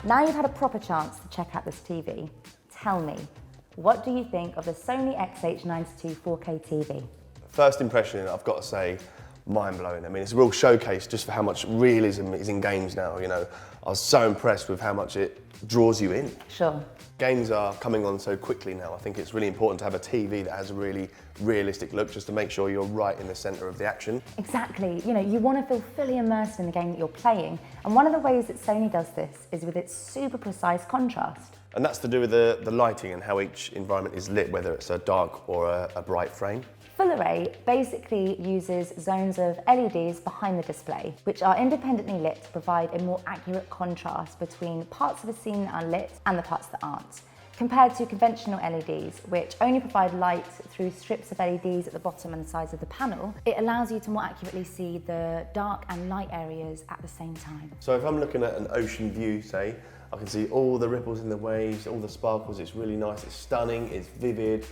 Now you've had a proper chance to check out this TV, tell me, what do you think of the Sony XH92 4K TV? First impression, I've got to say, mind-blowing. I mean, it's a real showcase just for how much realism is in games now, you know. I was so impressed with how much it draws you in. Sure. Games are coming on so quickly now. I think it's really important to have a TV that has a really realistic look just to make sure you're right in the centre of the action. Exactly. You know, you want to feel fully immersed in the game that you're playing. And one of the ways that Sony does this is with its super precise contrast. And that's to do with the lighting and how each environment is lit, whether it's a dark or a bright frame. Full Array basically uses zones of LEDs behind the display, which are independently lit to provide a more accurate contrast between parts of a scene that are lit and the parts that aren't, compared to conventional LEDs, which only provide light through strips of LEDs at the bottom and the sides of the panel. It allows you to more accurately see the dark and light areas at the same time. So if I'm looking at an ocean view, say, I can see all the ripples in the waves, all the sparkles. It's really nice, it's stunning, it's vivid,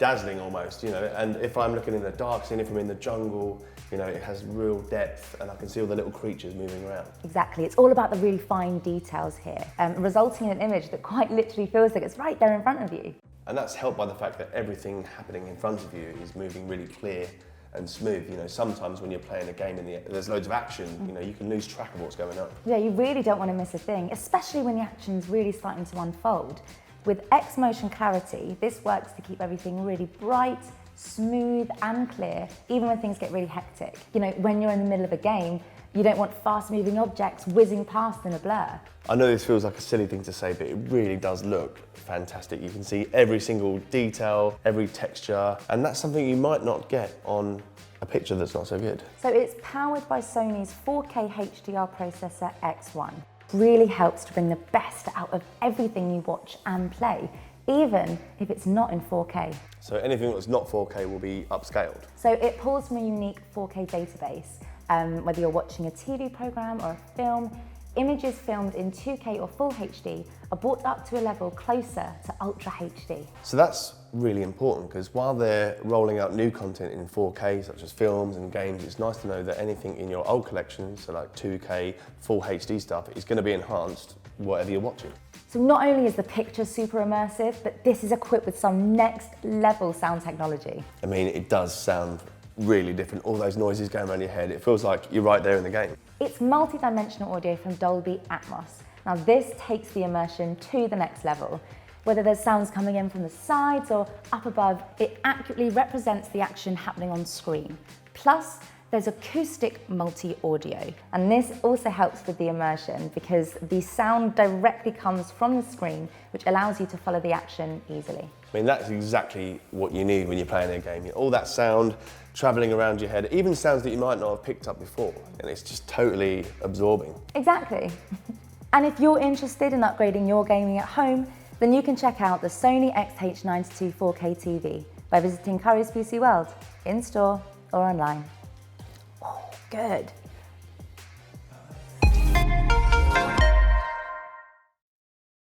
dazzling almost, you know. And if I'm looking in the dark scene, if I'm in the jungle, you know, it has real depth and I can see all the little creatures moving around. Exactly, it's all about the really fine details here, resulting in an image that quite literally feels like it's right there in front of you. And that's helped by the fact that everything happening in front of you is moving really clear and smooth. You know, sometimes when you're playing a game and there's loads of action, you know, you can lose track of what's going on. Yeah, you really don't want to miss a thing, especially when the action's really starting to unfold. With X motion clarity, this works to keep everything really bright, smooth and clear, even when things get really hectic. You know, when you're in the middle of a game, you don't want fast-moving objects whizzing past in a blur. I know this feels like a silly thing to say, but it really does look fantastic. You can see every single detail, every texture, and that's something you might not get on a picture that's not so good. So it's powered by Sony's 4K HDR Processor X1. Really helps to bring the best out of everything you watch and play, even if it's not in 4K. So anything that's not 4K will be upscaled? So it pulls from a unique 4K database. Whether you're watching a TV program or a film, images filmed in 2K or Full HD are brought up to a level closer to Ultra HD. So that's really important because while they're rolling out new content in 4K, such as films and games, it's nice to know that anything in your old collections, so like 2K, Full HD stuff, is going to be enhanced whatever you're watching. So not only is the picture super immersive, but this is equipped with some next level sound technology. I mean, it does sound really different, all those noises going around your head. It feels like you're right there in the game. It's multi-dimensional audio from Dolby Atmos. Now this takes the immersion to the next level. Whether there's sounds coming in from the sides or up above, it accurately represents the action happening on screen. Plus, there's acoustic multi-audio, and this also helps with the immersion because the sound directly comes from the screen, which allows you to follow the action easily. I mean, that's exactly what you need when you're playing a game. All that sound travelling around your head, even sounds that you might not have picked up before, and it's just totally absorbing. Exactly. And if you're interested in upgrading your gaming at home, then you can check out the Sony XH92 4K TV by visiting Currys PC World, in-store or online. Oh, good.